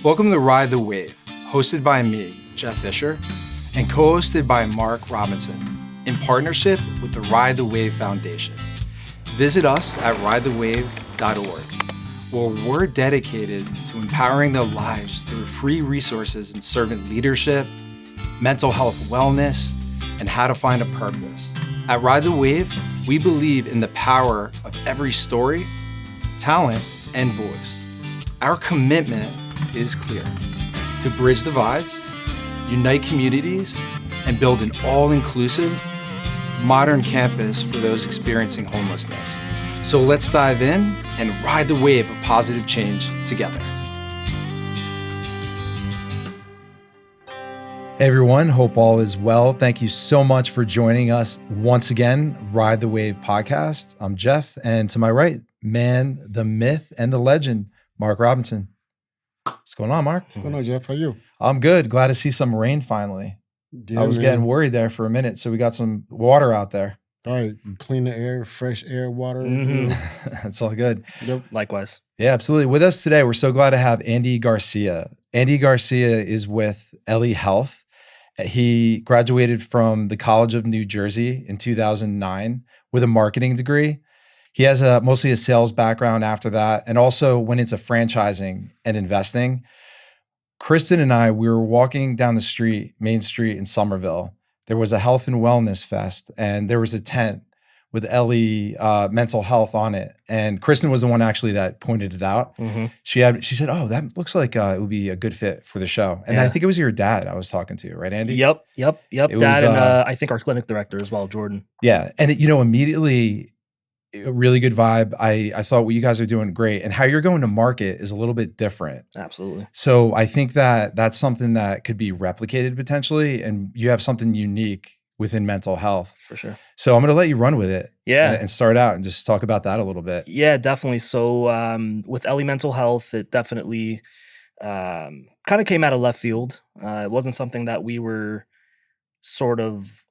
Welcome to Ride the Wave, hosted by me, Jeff Fisher, and co-hosted by Marc Robinson, in partnership with the Ride the Wave Foundation. Visit us at ridethewave.org, where we're dedicated to empowering their lives through free resources in servant leadership, mental health wellness, and how to find a purpose. At Ride the Wave, we believe in the power of every story, talent, and voice. Our commitment is clear: to bridge divides, unite communities, and build an all-inclusive, modern campus for those experiencing homelessness. So let's dive in and ride the wave of positive change together. Hey everyone, hope all is well. Thank you so much for joining us once again, Ride the Wave podcast. I'm Jeff, and to my right, man, the myth, and the legend, Marc Robinson. What's going on, Marc? What's going on, Jeff? How are you? I'm good. Glad to see some rain finally. Yeah, I was getting worried there for a minute, so we got some water out there. All right, clean the air, fresh air, water. That's all good. Yep. Likewise. Yeah, absolutely. With us today, we're so glad to have Andy Garcia. Andy Garcia is with Ellie Health. He graduated from the College of New Jersey in 2009 with a marketing degree. He has mostly a sales background after that, and also went into franchising and investing. Kristen and I, we were walking down the street, Main Street in Somerville. There was a health and wellness fest, and there was a tent with Ellie Mental Health on it. And Kristen was the one actually that pointed it out. Mm-hmm. She said, "Oh, that looks like it would be a good fit for the show." And Yeah. I think it was your dad I was talking to, right, Andy? Yep. It Dad was, and I think our clinic director as well, Jordan. Yeah, and immediately, a really good vibe. I thought what you guys are doing great, and how you're going to market is a little bit different. Absolutely. So I think that that's something that could be replicated potentially, and you have something unique within mental health. For sure. So I'm going to let you run with it. Yeah. And start out and just talk about that a little bit. Yeah, definitely. So with Ellie Mental Health, it definitely kind of came out of left field. It wasn't something that we were sort of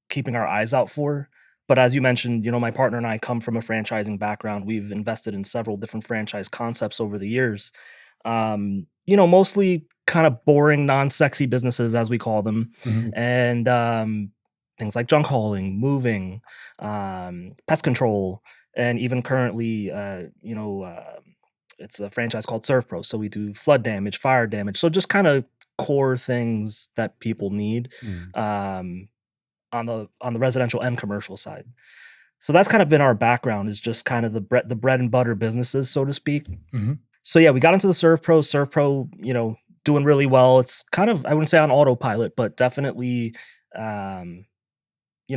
keeping our eyes out for. But as you mentioned, my partner and I come from a franchising background. We've invested in several different franchise concepts over the years. Mostly kind of boring, non-sexy businesses, as we call them. Mhm. And things like junk hauling, moving, pest control, and even currently, it's a franchise called ServPro. So we do flood damage, fire damage. So just kind of core things that people need. On the residential and commercial side. So that's kind of been our background, is just kind of the bread and butter businesses, so to speak. Mhm. So yeah, we got into the ServPro, doing really well. It's kind of, I wouldn't say on autopilot, but definitely,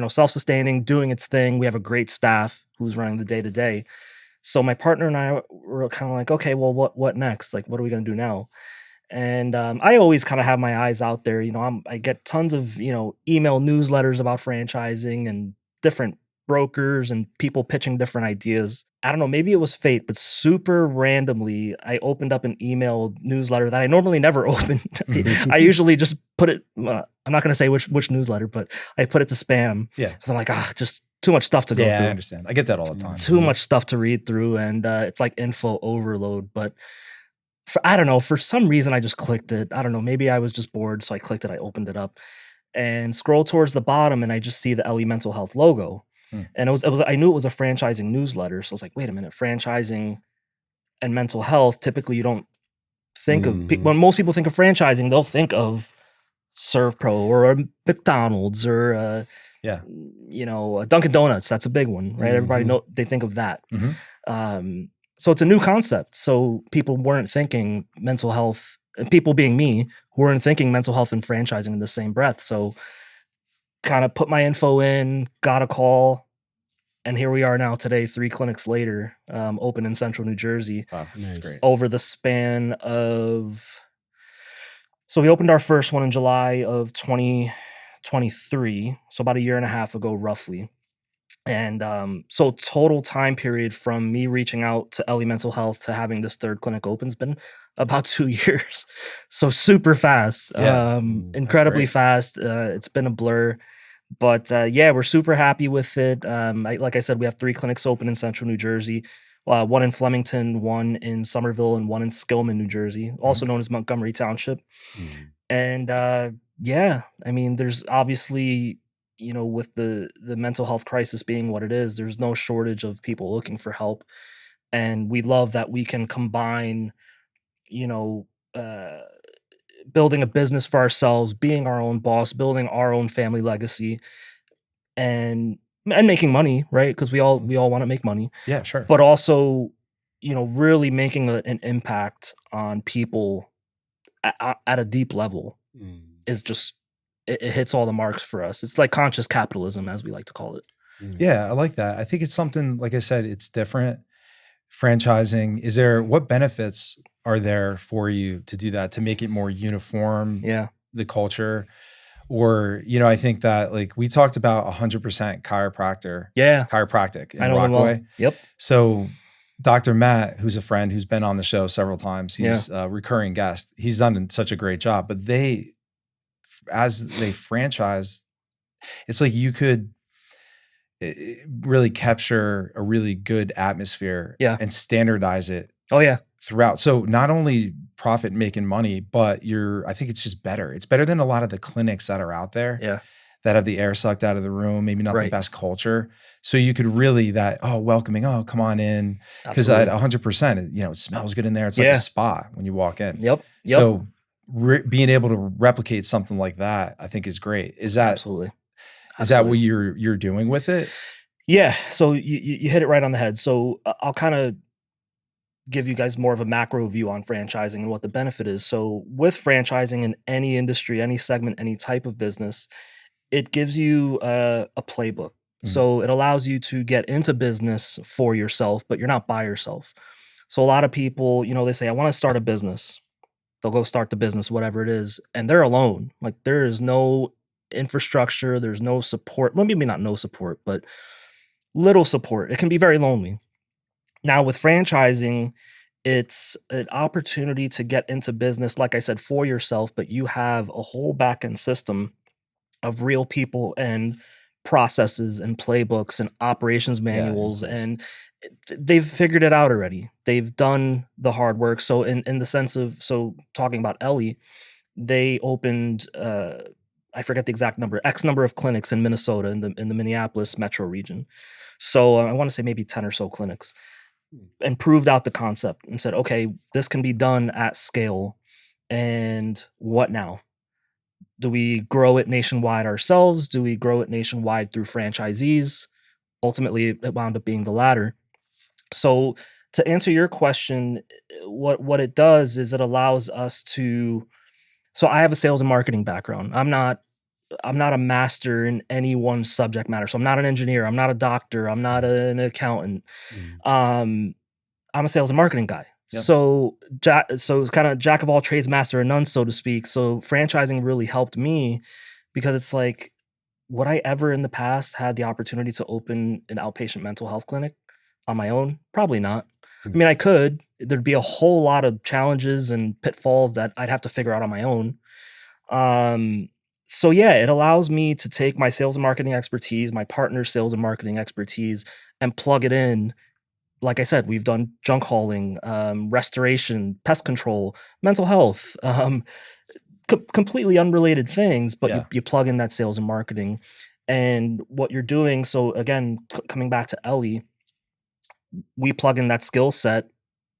self-sustaining, doing its thing. We have a great staff who's running the day to day. So my partner and I were kind of like, okay, well, what next? Like, what are we going to do now? And I always kind of have my eyes out there. I get tons of, email newsletters about franchising and different brokers and people pitching different ideas. I don't know, maybe it was fate, but super randomly, I opened up an email newsletter that I normally never open. I usually just put it, I'm not going to say which newsletter, but I put it to spam. Yeah. Because I'm like, just too much stuff to go through. Yeah, I understand. I get that all the time. Too much stuff to read through. And it's like info overload. But I don't know, for some reason I just clicked it. I don't know, maybe I was just bored, so I clicked it, I opened it up and scroll towards the bottom, and I just see the Ellie Mental Health logo. And it was I knew it was a franchising newsletter, so I was like, wait a minute, franchising and mental health, typically you don't think of, when most people think of franchising, they'll think of ServPro or a McDonald's or a Dunkin' Donuts. That's a big one, right? Everybody they think of that. So it's a new concept. So people weren't thinking mental health, and people being me, weren't thinking mental health and franchising in the same breath. So kind of put my info in, got a call, and here we are now today, 3 clinics later, open in central New Jersey. Wow, that's great. Over the span of, so we opened our first one in July of 2023. So about a year and a half ago, roughly. And so total time period from me reaching out to Ellie Mental Health to having this third clinic open has been about 2 years. So super fast, incredibly fast. It's been a blur. But we're super happy with it. Like I said, we have 3 clinics open in central New Jersey. one in Flemington, one in Somerville, and one in Skillman, New Jersey, also known as Montgomery Township. Mm. And yeah, I mean, there's obviously, with the mental health crisis being what it is, there's no shortage of people looking for help. And we love that we can combine, you know, uh, building a business for ourselves, being our own boss, building our own family legacy, and making money, right? Because we all want to make money, Yeah, sure. but also, really making an impact on people at a deep level Mm. is just it hits all the marks for us. It's like conscious capitalism, as we like to call it. Mm. Yeah, I like that. I think it's something, like I said, it's different. Franchising, what benefits are there for you to do that, to make it more uniform, Yeah, the culture? Or, I think that like we talked about 100% yeah, chiropractic I in know them well. Rockaway. Yep. So Dr. Matt, who's a friend who's been on the show several times, Yeah. he's a recurring guest. He's done such a great job, but as they franchise, it's like you could really capture a really good atmosphere Yeah. and standardize it Oh yeah. throughout. So not only profit making money, but I think it's just better. It's better than a lot of the clinics that are out there Yeah. that have the air sucked out of the room, maybe not the Right. best culture. So you could really welcoming, oh, come on in. Cause at Absolutely. 100%, it smells good in there. It's like a Yeah. spa when you walk in. Yep. Yep. So being able to replicate something like that, I think is great. Is that Absolutely. what you're doing with it? Yeah. So you hit it right on the head. So I'll kind of give you guys more of a macro view on franchising and what the benefit is. So with franchising in any industry, any segment, any type of business, it gives you a playbook. Mhm. So it allows you to get into business for yourself, but you're not by yourself. So a lot of people, they say, I want to start a business. They'll go start the business, whatever it is, and they're alone. Like there is no infrastructure, there's no support. Well, maybe not no support, but little support. It can be very lonely. Now with franchising, it's an opportunity to get into business, like I said, for yourself, but you have a whole back end system of real people and processes and playbooks and operations Yeah, in manuals, place. and they've figured it out already. They've done the hard work. So in the sense of, so talking about Ellie, they opened I forget the exact number, X number of clinics in Minnesota, in the Minneapolis metro region. So I want to say maybe 10 or so clinics, Mm. and proved out the concept and said, okay, this can be done at scale. And what now? Do we grow it nationwide ourselves? Do we grow it nationwide through franchisees? Ultimately, it wound up being the latter. So, to answer your question, what it does is it allows us to. So, I have a sales and marketing background. I'm not a master in any one subject matter. So, I'm not an engineer. I'm not a doctor. I'm not an accountant. Mm. Um, I'm a sales and marketing guy. Yep. So, so kind of jack of all trades, master of none, so to speak. So, franchising really helped me because it's like, would I ever in the past had the opportunity to open an outpatient mental health clinic on my own? Probably not. I Mm. mean, I could. There'd be a whole lot of challenges and pitfalls that I'd have to figure out on my own. Um, so yeah, it allows me to take my sales and marketing expertise, my partner's sales and marketing expertise, and plug it in. Like I said, we've done junk hauling, restoration, pest control, mental health, completely unrelated things, but you Yeah. you plug in that sales and marketing, and what you're doing. So again, coming back to Ellie, we plug in that skill set,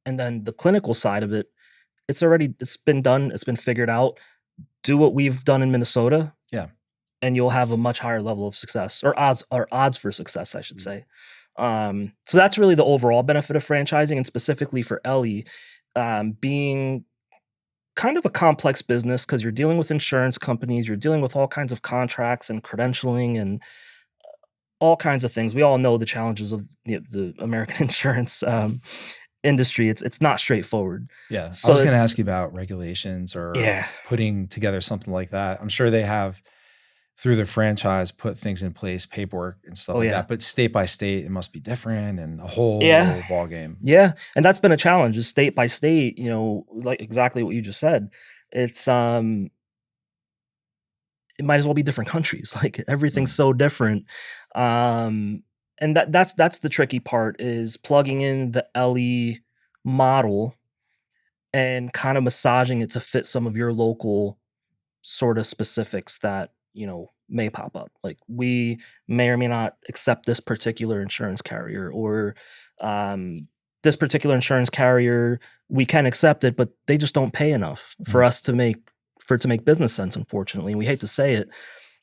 and then the clinical side of it, it's been done, it's been figured out. Do what we've done in Minnesota, Yeah. and you'll have a much higher level of success, or odds for success, I should Mm. say. So that's really the overall benefit of franchising, and specifically for Ellie, being kind of a complex business because you're dealing with insurance companies, you're dealing with all kinds of contracts and credentialing and all kinds of things. We all know the challenges of the American insurance industry. It's not straightforward. Yeah. I So was going to it's ask you about regulations or yeah, putting together something like that. I'm sure they have, through the franchise, put things in place, paperwork and stuff oh like yeah, that. But state by state, it must be different and a yeah, whole ball game. yeah, and that's been a challenge. Is state by state, like exactly what you just said. It's it might as well be different countries. Like everything's Mm. so different. Um, and that's the tricky part, is plugging in the Ellie model and kind of massaging it to fit some of your local sort of specifics that, may pop up. Like, we may or may not accept this particular insurance carrier, or this particular insurance carrier, we can accept it, but they just don't pay enough for us to make for it to make business sense, unfortunately. And we hate to say it,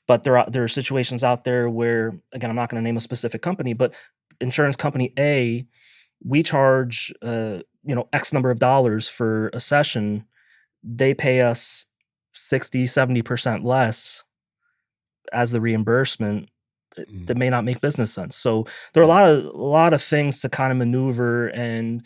but there are situations out there where, again, I'm not going to name a specific company, but insurance company A, we charge X number of dollars for a session. They pay us 60-70% less as the reimbursement. That may not make business sense. So there are a lot of things to kind of maneuver, and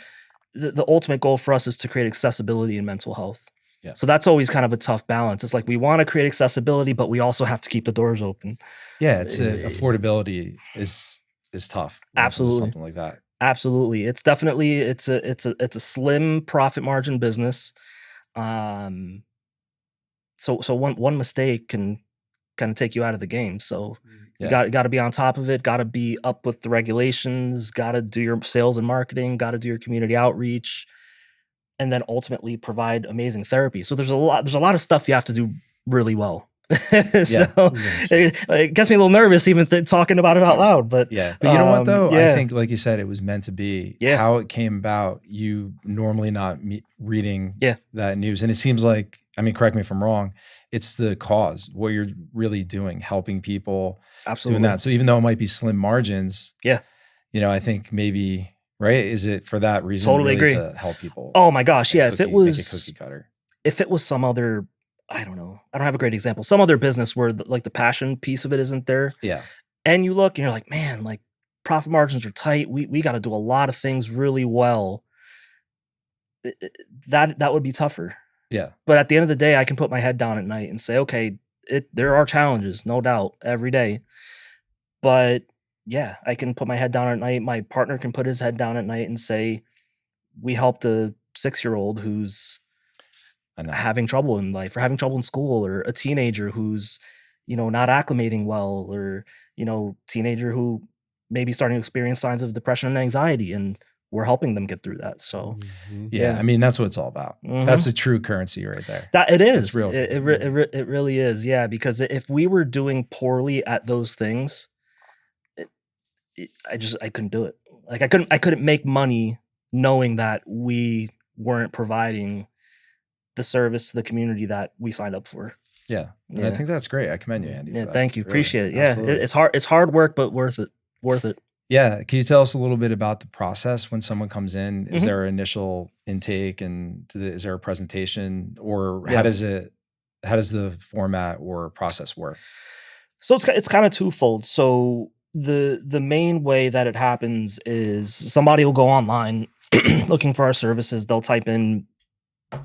the ultimate goal for us is to create accessibility in mental health. Yeah. So that's always kind of a tough balance. It's like, we want to create accessibility, but we also have to keep the doors open. Yeah, it's affordability is tough. Absolutely. Something like that. Absolutely. It's definitely it's a slim profit margin business. So one mistake can kind of take you out of the game. So you got to be on top of it, got to be up with the regulations, got to do your sales and marketing, got to do your community outreach, and then ultimately provide amazing therapy. So there's a lot of stuff you have to do really well. It gets me a little nervous even talking about it out loud. But you know what though? I think, like you said, it was meant to be. How it came about, you normally not reading that news, and it seems like, I mean, correct me if I'm wrong, it's the cause, what you're really doing, helping people. Absolutely. Doing that. So even though it might be slim margins, I think maybe, right? Is it for that reason? Totally really agree. To help people. Oh my gosh. Yeah. Make a cookie cutter. If it was some other, I don't know, I don't have a great example, some other business where the passion piece of it isn't there. Yeah. And you look and you're like, man, like, profit margins are tight. We got to do a lot of things really well. That would be tougher. Yeah. But at the end of the day, I can put my head down at night and say, okay, there are challenges, no doubt, every day. But yeah, I can put my head down at night. My partner can put his head down at night and say, we helped a 6-year-old who's having trouble in life, or having trouble in school, or a teenager who's, not acclimating well, or, teenager who may be starting to experience signs of depression and anxiety, and we're helping them get through that. So I mean, that's what it's all about. That's the true currency right there. That it is. It's real. It really is. Yeah. Because if we were doing poorly at those things, I couldn't do it. Like, I couldn't make money knowing that we weren't providing the service to the community that we signed up for. Yeah. And I think that's great. I commend you, Andy. Yeah. For Thank you. Really. Appreciate it. Yeah. Absolutely. It's hard work, but worth it. Yeah. Can you tell us a little bit about the process when someone comes in? Is there an initial intake, and is there a presentation, or how does the format or process work? So it's kind of twofold. So the main way that it happens is somebody will go online looking for our services. They'll type in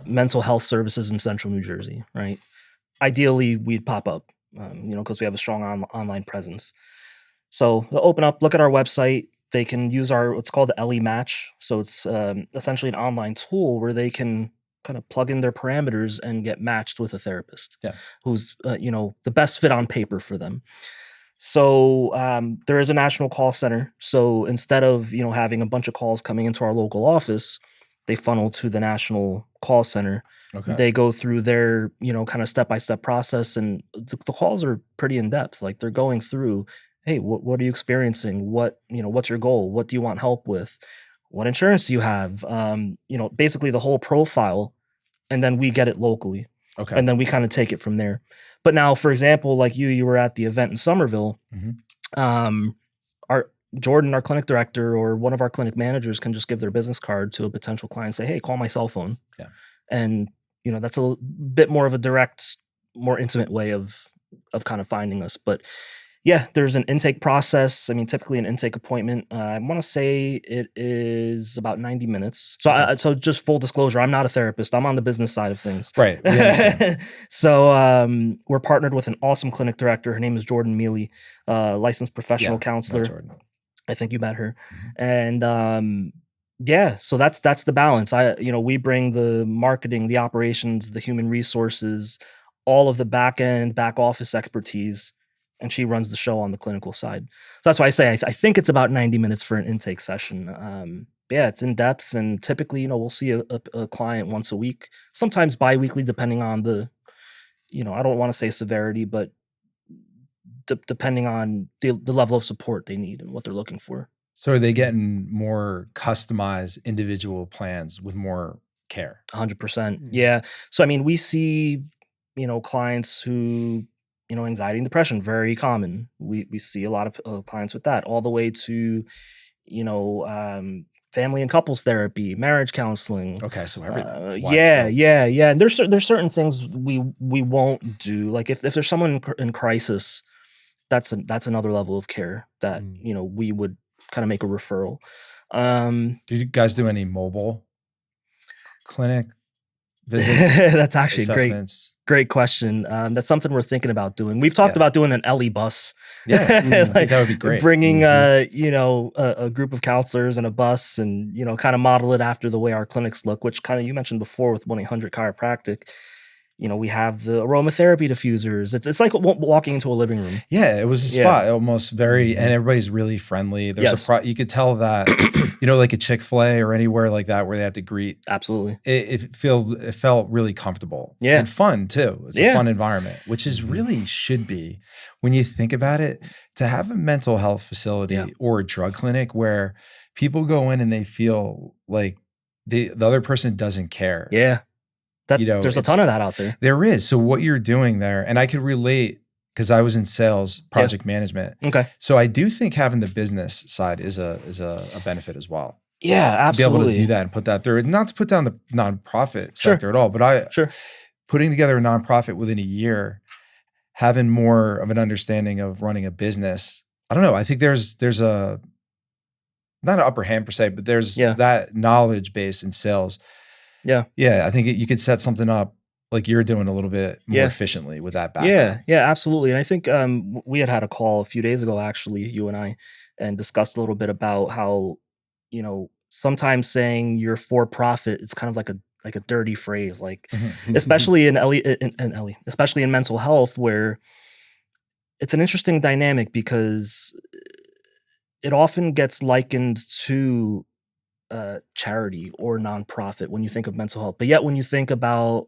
mental health services in Central New Jersey, right? Ideally, we'd pop up, because we have a strong online presence. So they'll open up, look at our website. They can use what's called the Ellie Match. So it's essentially an online tool where they can kind of plug in their parameters and get matched with a therapist who's, the best fit on paper for them. So there is a national call center. So instead of, having a bunch of calls coming into our local office, they funnel to the national call center. Okay. They go through their, kind of step-by-step process, and the calls are pretty in-depth. Like, they're going through, hey, what are you experiencing? What's your goal? What do you want help with? What insurance do you have? Basically the whole profile, and then we get it locally. Okay. And then we kind of take it from there. But now, for example, like you were at the event in Somerville. Our Jordan, our clinic director, or one of our clinic managers can just give their business card to a potential client and say, hey, call my cell phone. Yeah. And, that's a bit more of a direct, more intimate way of kind of finding us. But yeah, there's an intake process. I mean, typically an intake appointment, I want to say it is about 90 minutes. So so just full disclosure, I'm not a therapist. I'm on the business side of things. Right. So we're partnered with an awesome clinic director. Her name is Jordan Mealy, licensed professional counselor. I think you met her. And so that's the balance. We bring the marketing, the operations, the human resources, all of the back office expertise and she runs the show on the clinical side. So that's why I say I think it's about 90 minutes for an intake session. Yeah, it's in depth, and typically, we'll see a client once a week, sometimes bi-weekly, depending on the, I don't want to say severity, but depending on the level of support they need and what they're looking for. So are they getting more customized individual plans with more care? 100%. Yeah. So, I mean, we see, clients who, anxiety and depression, very common. We see a lot of clients with that, all the way to, family and couples therapy, marriage counseling. Okay, so everything. Yeah. And there's certain things we won't do. Like if there's someone in crisis, that's another level of care that we would kind of make a referral. Do you guys do any mobile clinic visits? That's actually assessments? Great question. That's something we're thinking about doing. We've talked about doing an Ellie bus. Yeah, I think that would be great. Bringing a group of counselors and a bus, and kind of model it after the way our clinics look, which kind of you mentioned before with 1-800 chiropractic. We have the aromatherapy diffusers. It's like walking into a living room. Yeah, it was a spot, almost very, and everybody's really friendly. There's you could tell that, like a Chick-fil-A or anywhere like that where they have to greet. Absolutely. It felt really comfortable. Yeah. And fun too. It's a fun environment, which is really should be, when you think about it, to have a mental health facility or a drug clinic where people go in and they feel like the other person doesn't care. Yeah. There's a ton of that out there. There is. So what you're doing there, and I could relate because I was in sales, project management. Okay. So I do think having the business side is a benefit as well. Yeah, absolutely. To be able to do that and put that through, not to put down the nonprofit sector at all, but putting together a nonprofit within a year, having more of an understanding of running a business. I don't know. I think there's a, not an upper hand per se, but there's that knowledge base in sales. Yeah. Yeah. I think you could set something up like you're doing a little bit more efficiently with that background. Yeah, absolutely. And I think we had a call a few days ago, actually, you and I, and discussed a little bit about how, sometimes saying you're for profit, it's kind of like a dirty phrase, like especially in Ellie, especially in mental health, where it's an interesting dynamic because it often gets likened to charity or nonprofit when you think of mental health. But yet when you think about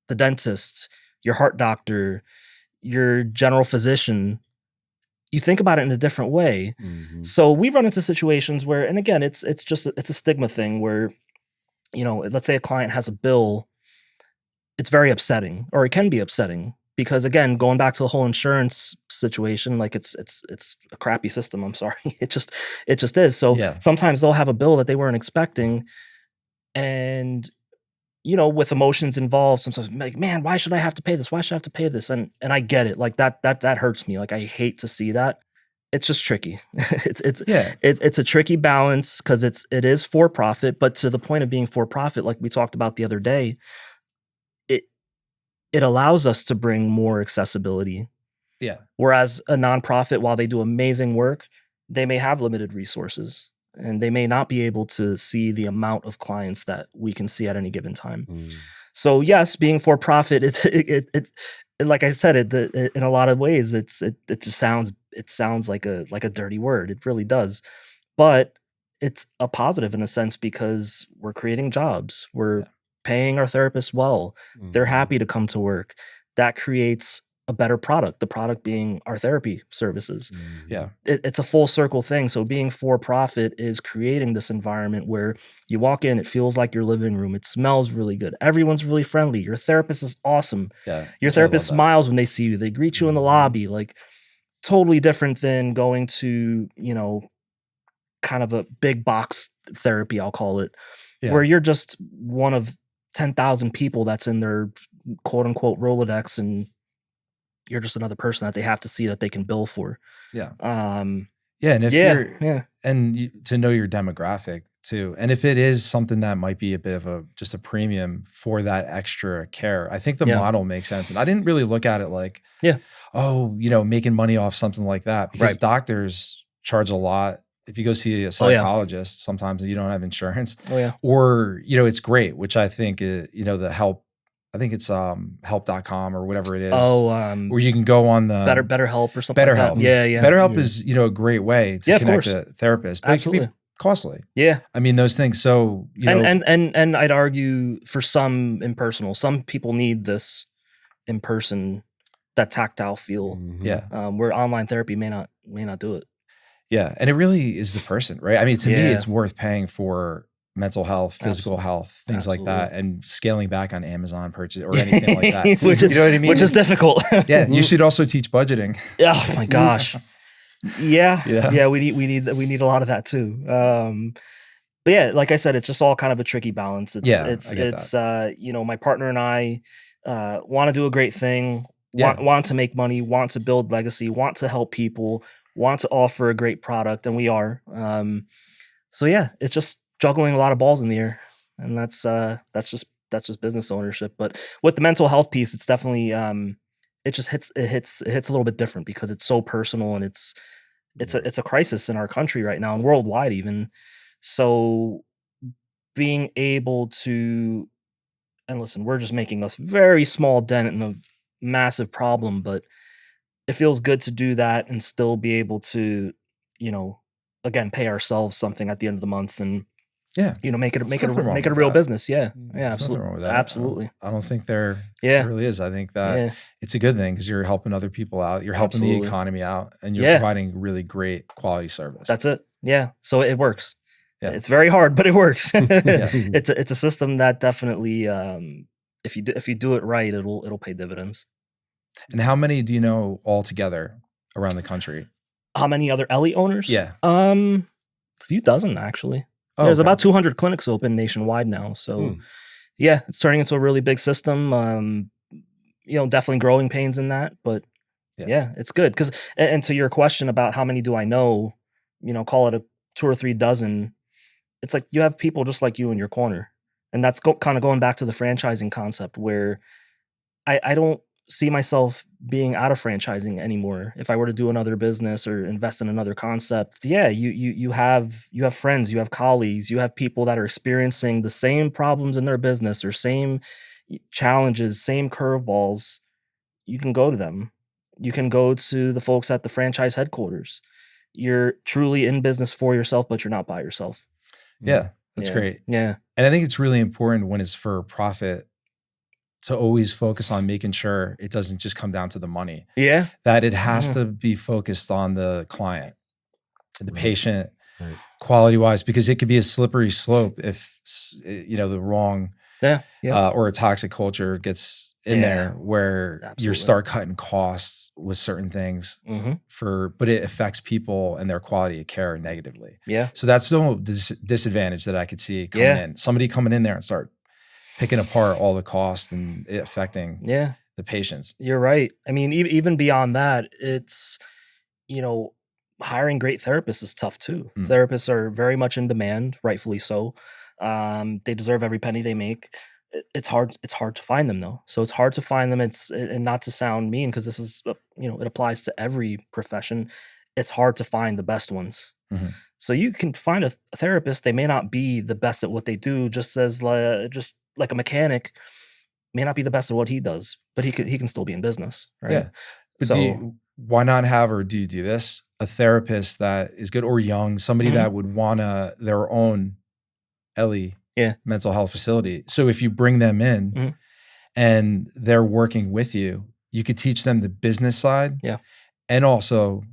the dentist, your heart doctor, your general physician, you think about it in a different way. So we run into situations where, and again, it's a stigma thing where, let's say a client has a bill, it's very upsetting, or it can be upsetting. Because again, going back to the whole insurance situation, like it's a crappy system. I'm sorry. It just is. So sometimes they'll have a bill that they weren't expecting. And, with emotions involved, sometimes like, man, why should I have to pay this? Why should I have to pay this? And I get it. Like that hurts me. Like I hate to see that. It's just tricky. It's a tricky balance because it is for profit, but to the point of being for profit, like we talked about the other day, it allows us to bring more accessibility. Yeah. Whereas a nonprofit, while they do amazing work, they may have limited resources and they may not be able to see the amount of clients that we can see at any given time. So yes, being for profit, it like I said, in a lot of ways, it just sounds like a dirty word. It really does, but it's a positive in a sense because we're creating jobs. We're paying our therapists well. They're happy to come to work. That creates a better product, the product being our therapy services. Yeah. It's a full circle thing. So being for profit is creating this environment where you walk in, it feels like your living room. It smells really good. Everyone's really friendly. Your therapist is awesome. Yeah. Your therapist smiles when they see you. They greet you in the lobby. Like totally different than going to, kind of a big box therapy, I'll call it, where you're just one of 10,000 people that's in their quote unquote Rolodex, and you're just another person that they have to see that they can bill for. Yeah. And if you're, and to know your demographic too. And if it is something that might be a bit of just a premium for that extra care, I think the model makes sense. And I didn't really look at it like, making money off something like that, because doctors charge a lot. If you go see a psychologist, sometimes you don't have insurance. Or, it's great, which I think, the help I think it's help.com or whatever it is. Oh, where you can go on the BetterHelp or something like BetterHelp. that. Yeah, yeah. BetterHelp Yeah. is, a great way to Yeah, of connect course. a therapist, but it Absolutely. can be costly. Yeah. I mean, those things. So, And I'd argue for some impersonal, some people need this in person, that tactile feel, Mhm. yeah. where online therapy may not do it. Yeah. And it really is the person, right? I mean, to me, Yeah. it's worth paying for mental health, physical Absolutely. health, things like that, Absolutely. and scaling back on Amazon purchase or anything like that. Which, You know what I mean? which is difficult. Yeah. You should also teach budgeting. Oh my gosh. Yeah. Yeah. Yeah. We need a lot of that too. But yeah, like I said, it's just all kind of a tricky balance. It's Yeah, it's I get it's my partner and I want to do a great thing, Yeah. want to make money, want to build legacy, want to help people, want to offer a great product, and we are. So yeah, it's just juggling a lot of balls in the air, and that's just business ownership. But with the mental health piece, it's definitely it just hits a little bit different because it's so personal, and it's a crisis in our country right now and worldwide even. So being able to, and listen, we're just making a very small dent in a massive problem, but it feels good to do that and still be able to, again, pay ourselves something at the end of the month and Yeah. make it There's nothing wrong make it a with real that. business. Yeah. Mm. Yeah. There's nothing wrong with that. Absolutely. I don't think there Yeah. really is. I think that Yeah. it's a good thing because you're helping other people out. You're helping Absolutely. the economy out, and you're Yeah. providing really great quality service. That's it. Yeah. So it works. Yeah. It's very hard, but it works. Yeah. It's a system that definitely, if you do it right, it'll pay dividends. And how many do you know altogether around the country? How many other Ellie owners? Yeah. A few dozen actually. Oh, There's okay. about 200 clinics open nationwide now. So yeah, it's turning into a really big system. Definitely growing pains in that, but yeah, it's good. Cause, and to your question about how many do I know, call it a 2 or 3 dozen. It's like you have people just like you in your corner. And that's kind of going back to the franchising concept where I don't see myself being out of franchising anymore. If I were to do another business or invest in another concept, yeah, you have friends, you have colleagues, you have people that are experiencing the same problems in their business or same challenges, same curveballs. You can go to them. You can go to the folks at the franchise headquarters. You're truly in business for yourself, but you're not by yourself. Yeah, that's Yeah. great. Yeah. And I think it's really important when it's for profit to always focus on making sure it doesn't just come down to the money. Yeah. That it has Yeah. to be focused on the client and the Right. patient Right. quality wise, because it could be a slippery slope if, the wrong Yeah. Yeah. or a toxic culture gets in Yeah. there where you Absolutely. start cutting costs with certain things but it affects people and their quality of care negatively. Yeah. So that's the disadvantage that I could see coming in. Somebody coming in there and start picking apart all the costs and it affecting the patients. You're right. I mean, even beyond that, it's, hiring great therapists is tough too. Therapists are very much in demand, rightfully so. They deserve every penny they make. It's hard to find them though. So it's hard to find them. And not to sound mean, because this is, it applies to every profession. It's hard to find the best ones. So you can find a therapist. They may not be the best at what they do, just like a mechanic may not be the best at what he does, but he can still be in business. Right. Yeah. But why not have, or do you do this, a therapist that is good or young, somebody that would want their own Ellie mental health facility. So if you bring them in and they're working with you, you could teach them the business side and also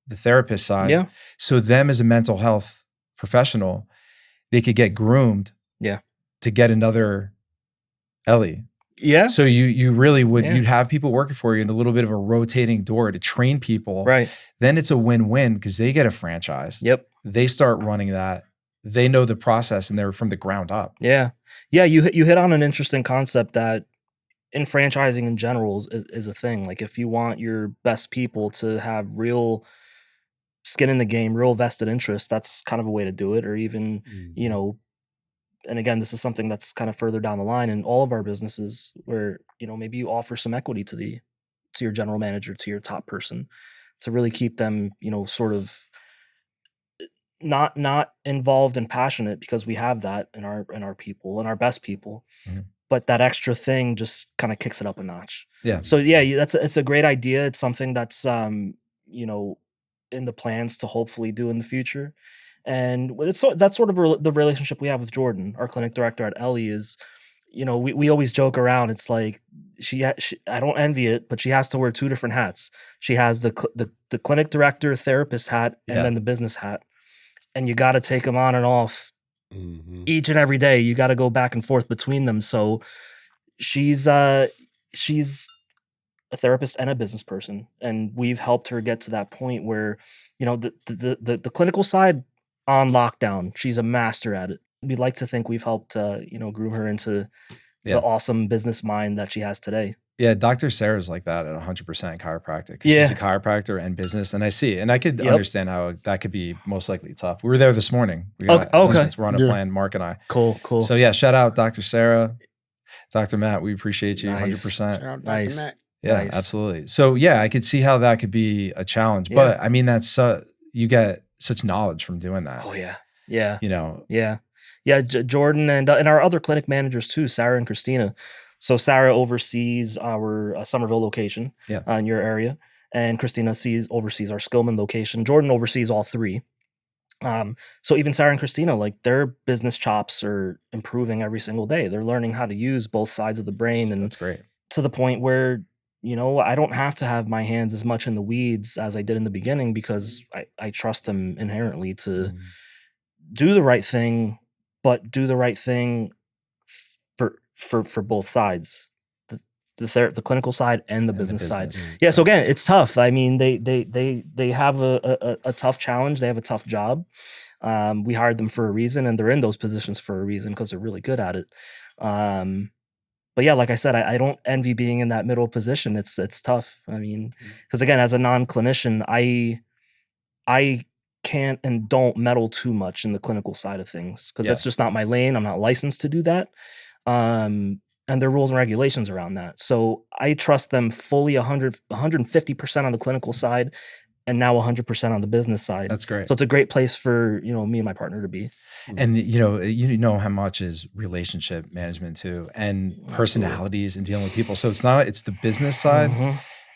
the therapist side. Yeah. So them as a mental health professional, they could get groomed to get another Ellie. Yeah. So you really would, you'd have people working for you in a little bit of a rotating door to train people. Right. Then it's a win-win because they get a franchise. Yep. They start running that. They know the process and they're from the ground up. Yeah. Yeah. You hit on an interesting concept that in franchising in general is a thing. Like if you want your best people to have real skin in the game, real vested interest, that's kind of a way to do it. Or even, and again, this is something that's kind of further down the line in all of our businesses where, maybe you offer some equity to your general manager, to your top person, to really keep them, sort of not involved and passionate, because we have that in our people and our best people. but that extra thing just kind of kicks it up a notch. Yeah. So yeah, it's a great idea. It's something that's you know, in the plans to hopefully do in the future. And that's sort of the relationship we have with Jordan, our clinic director at Ellie. Is, you know, we always joke around. It's like she I don't envy it, but she has to wear two different hats. She has the clinic director therapist hat, and Yeah. then the business hat, and you got to take them on and off Mm-hmm. each and every day. You got to go back and forth between them. So she's she's a therapist and a business person, and we've helped her get to that point where, you know, the clinical side on lockdown, she's a master at it. We'd like to think we've helped you know, groom her into the Yeah. awesome business mind that she has today. Yeah, Dr. Sarah's like that at 100% chiropractic. 'Cause Yeah. she's a chiropractor and business, and I see it. And I could Yep. understand how that could be most likely tough. We were there this morning. We Okay. got announcements. We're on a Yeah. plan, Mark and I. Cool. So yeah, shout out Dr. Sarah, Dr. Matt. We appreciate you Nice. 100%. Shout out Dr. Nice. Mac. Yeah, Nice. absolutely. So yeah, I could see how that could be a challenge. Yeah. But I mean, that's you get such knowledge from doing that. Oh yeah. Yeah. You know, Yeah. Yeah. Jordan and our other clinic managers too, Sarah and Christina. So Sarah oversees our Somerville location, Yeah. in your area, and Christina oversees our Skillman location. Jordan oversees all three. So even Sarah and Christina, like, their business chops are improving every single day. They're learning how to use both sides of the brain, and that's great. to the point where, you know, I don't have to have my hands as much in the weeds as I did in the beginning, because I trust them inherently to Mm. do the right thing, but do the right thing for both sides, the clinical side and the business side. Yeah. So again, it's tough. I mean, they have a tough challenge. They have a tough job. We hired them for a reason, and they're in those positions for a reason, because they're really good at it. But yeah, like I said, I don't envy being in that middle position. It's tough. I mean, because again, as a non-clinician, I can't and don't meddle too much in the clinical side of things, because that's just not my lane. I'm not licensed to do that. And there are rules and regulations around that. So I trust them fully 150% on the clinical side, and now 100% on the business side. That's great. So it's a great place for, you know, me and my partner to be. And you know how much is relationship management too, and personalities and dealing with people. So it's the business side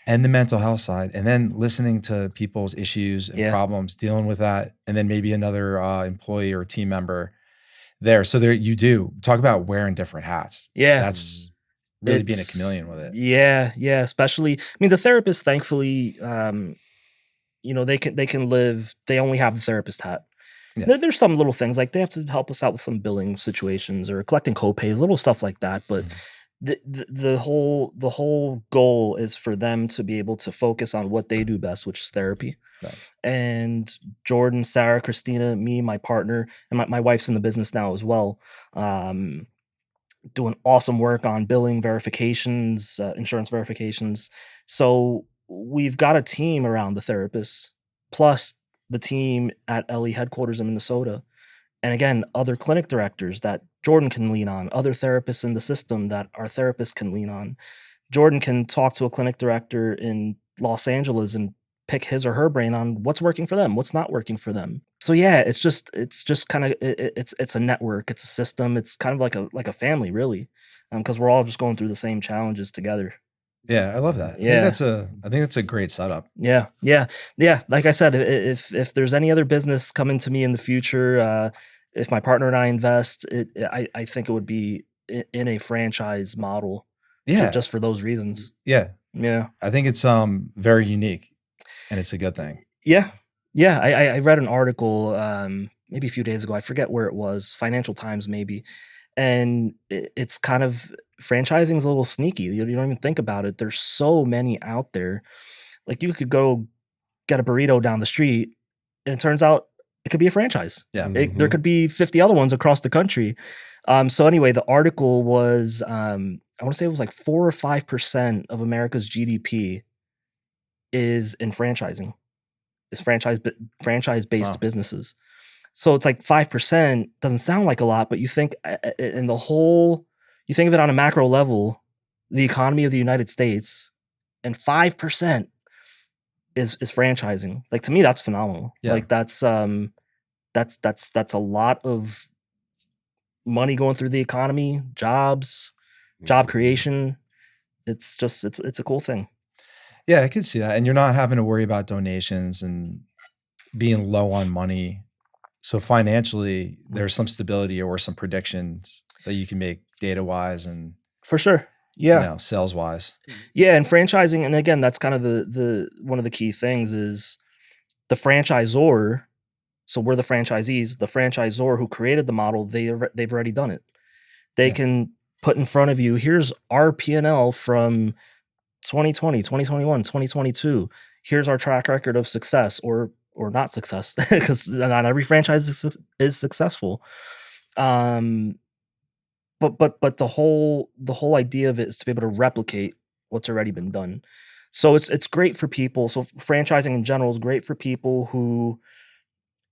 and the mental health side, and then listening to people's issues and problems, dealing with that, and then maybe another employee or team member there. So there you do talk about wearing different hats. Yeah. That's really being a chameleon with it. Yeah. Yeah. Especially, I mean, the therapist, thankfully, you know, they can live, they only have the therapist hat. Yeah. There's some little things, like they have to help us out with some billing situations or collecting copays, little stuff like that. But the whole goal is for them to be able to focus on what they do best, which is therapy. Right. And Jordan, Sarah, Christina, me, my partner, and my wife's in the business now as well, doing awesome work on billing verifications, insurance verifications. So we've got a team around the therapists, plus the team at Ellie headquarters in Minnesota. And again, other clinic directors that Jordan can lean on, other therapists in the system that our therapists can lean on. Jordan can talk to a clinic director in Los Angeles and pick his or her brain on what's working for them, what's not working for them. So yeah, it's just kind of, it's a network, it's a system, it's kind of like a family, really, because we're all just going through the same challenges together. Yeah, I love that. Yeah. I think that's a great setup. Yeah. Like I said, if there's any other business coming to me in the future, if my partner and I invest, I think it would be in a franchise model. Yeah, just for those reasons. Yeah. I think it's very unique, and it's a good thing. Yeah. I read an article maybe a few days ago. I forget where it was, Financial Times maybe, and it's kind of, franchising is a little sneaky. You don't even think about it. There's so many out there. Like, you could go get a burrito down the street, and it turns out it could be a franchise. Yeah. There could be 50 other ones across the country. So anyway, the article was, I want to say it was like 4 or 5% of America's GDP is in franchising. Is franchise-based businesses. So it's like 5% doesn't sound like a lot, but you think in the whole, you think of it on a macro level, the economy of the United States, and 5% is franchising. Like, to me, that's phenomenal. Yeah. Like, that's a lot of money going through the economy, jobs. job creation. It's just it's a cool thing. Yeah, I can see that. And you're not having to worry about donations and being low on money. So financially, there's some stability or some predictions that you can make data wise and For sure. Yeah. sales wise. Yeah, and franchising, and again, that's kind of the one of the key things is the franchisor. So we're the franchisees. The franchisor who created the model, they've already done it. They Yeah. can put in front of you, here's our P&L from 2020, 2021, 2022. Here's our track record of success or not success, because not every franchise is successful. But the whole idea of it is to be able to replicate what's already been done. So it's great for people. So franchising in general is great for people who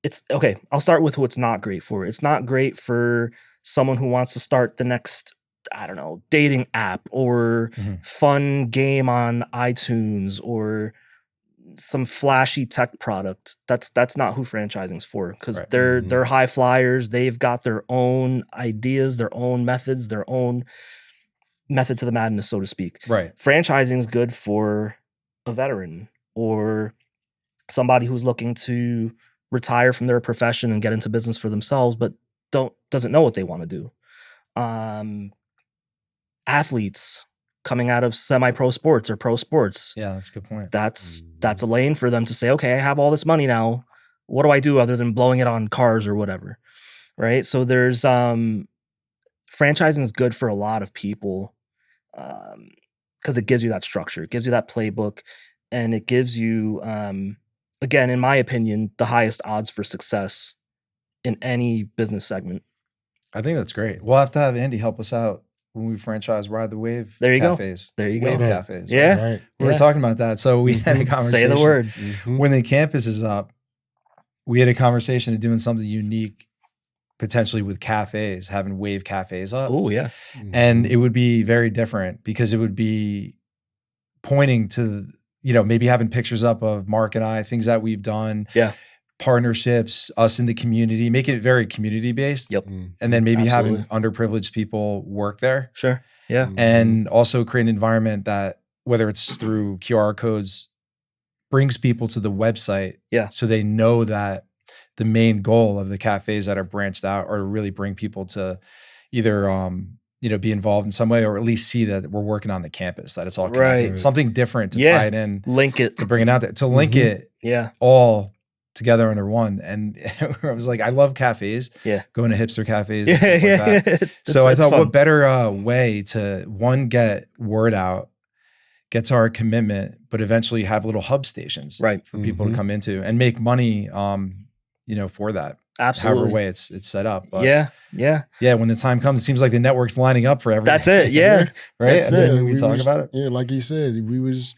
it's okay. I'll start with who it's not great for. It's not great for someone who wants to start the next, I don't know, dating app or fun game on iTunes or some flashy tech product. That's not who franchising's for, because they're high flyers. They've got their own ideas, their own methods, their own method to the madness, so to speak. Right. Franchising is good for a veteran or somebody who's looking to retire from their profession and get into business for themselves, but doesn't know what they want to do. Athletes coming out of semi-pro sports or pro sports. Yeah, that's a good point. That's a lane for them to say, okay, I have all this money now. What do I do other than blowing it on cars or whatever? Right. So there's franchising is good for a lot of people because it gives you that structure, it gives you that playbook, and it gives you, again, in my opinion, the highest odds for success in any business segment. I think that's great. We'll have to have Andy help us out when we franchise Ride the Wave There you cafes. Go. There you Wave go. cafes. Yeah. Right. We were talking about that. So we had a conversation. Say the word. When the campus is up, we had a conversation of doing something unique, potentially with cafes, having wave cafes up. Oh, yeah. And it would be very different because it would be pointing to, maybe having pictures up of Marc and I, things that we've done. Yeah. Partnerships, us in the community, make it very community based. Yep. And then maybe Absolutely. having underprivileged people work there. Sure. Yeah. And also create an environment that, whether it's through QR codes, brings people to the website. Yeah. So they know that the main goal of the cafes that are branched out are to really bring people to either, be involved in some way, or at least see that we're working on the campus, that it's all connected. Right. Something different to tie it in, Link it. to bring it out there, to link it Yeah. all together under one. And I was like, I love cafes. Yeah. Going to hipster cafes and stuff like that. So I thought, what better way to, one, get word out, get to our commitment, but eventually have little hub stations for people to come into and make money, for that. Absolutely. However way it's set up. But yeah. when the time comes, it seems like the network's lining up for everything. That's it. Yeah. Right. That's and it. then we talk about it. Yeah, like you said, we was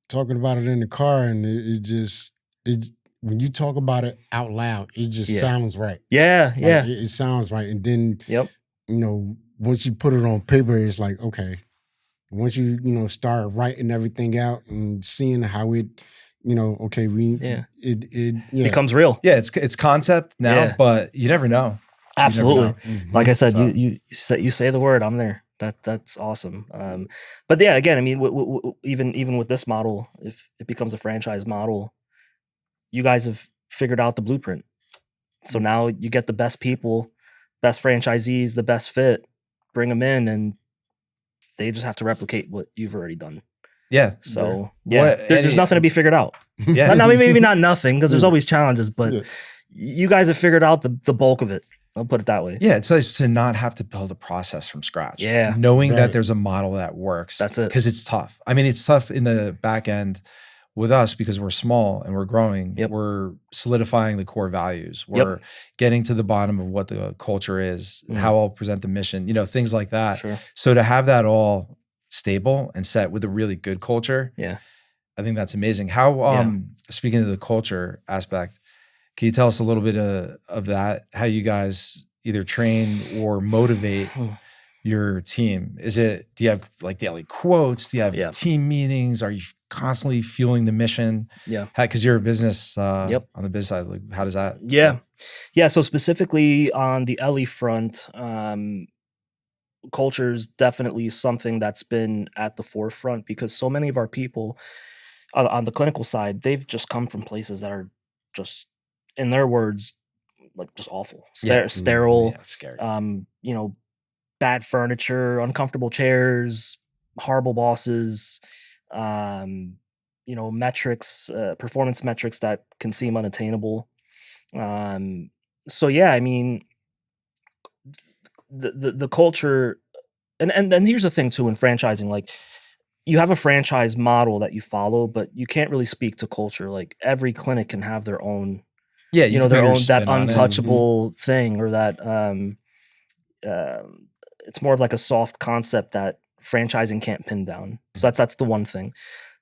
talking about it in the car, and it when you talk about it out loud, it just sounds right. Yeah. Like, Yeah. it sounds right. And then Yep. Once you put it on paper, it's like, okay. Once you start writing everything out and seeing how it, okay, it becomes real. Yeah, it's concept now, but you never know. Absolutely. You never know. Like I said, you say the word, I'm there. That's awesome. But yeah, again, I mean, even with this model, if it becomes a franchise model, you guys have figured out the blueprint. So now you get the best people, best franchisees, the best fit, bring them in, and they just have to replicate what you've already done. Yeah. So there's nothing to be figured out. Yeah. Now, maybe not nothing, because there's always challenges, but you guys have figured out the bulk of it. I'll put it that way. Yeah, it's nice to not have to build a process from scratch. Yeah. Knowing that there's a model that works. That's it. Because it's tough. I mean, it's tough in the back end with us because we're small and we're growing. Yep. We're solidifying the core values. We're getting to the bottom of what the culture is, how I'll present the mission, things like that. Sure. So to have that all stable and set with a really good culture, I think that's amazing. How, speaking of the culture aspect, can you tell us a little bit of that? How you guys either train or motivate your team? Do you have like daily quotes? Do you have team meetings? Are you constantly fueling the mission? Yeah. Because you're a business on the business side. Like, how does that? Yeah. So specifically on the Ellie front, culture is definitely something that's been at the forefront, because so many of our people on the clinical side, they've just come from places that are just, in their words, like just awful, sterile, Yeah, it's scary. you know, bad furniture, uncomfortable chairs, horrible bosses, metrics, performance metrics that can seem unattainable. So yeah, I mean, the culture, and then here's the thing too in franchising, like you have a franchise model that you follow, but you can't really speak to culture. Like every clinic can have their own, Yeah, you can put their your own, that spin on it. untouchable thing, or that it's more of like a soft concept that franchising can't pin down. So that's the one thing.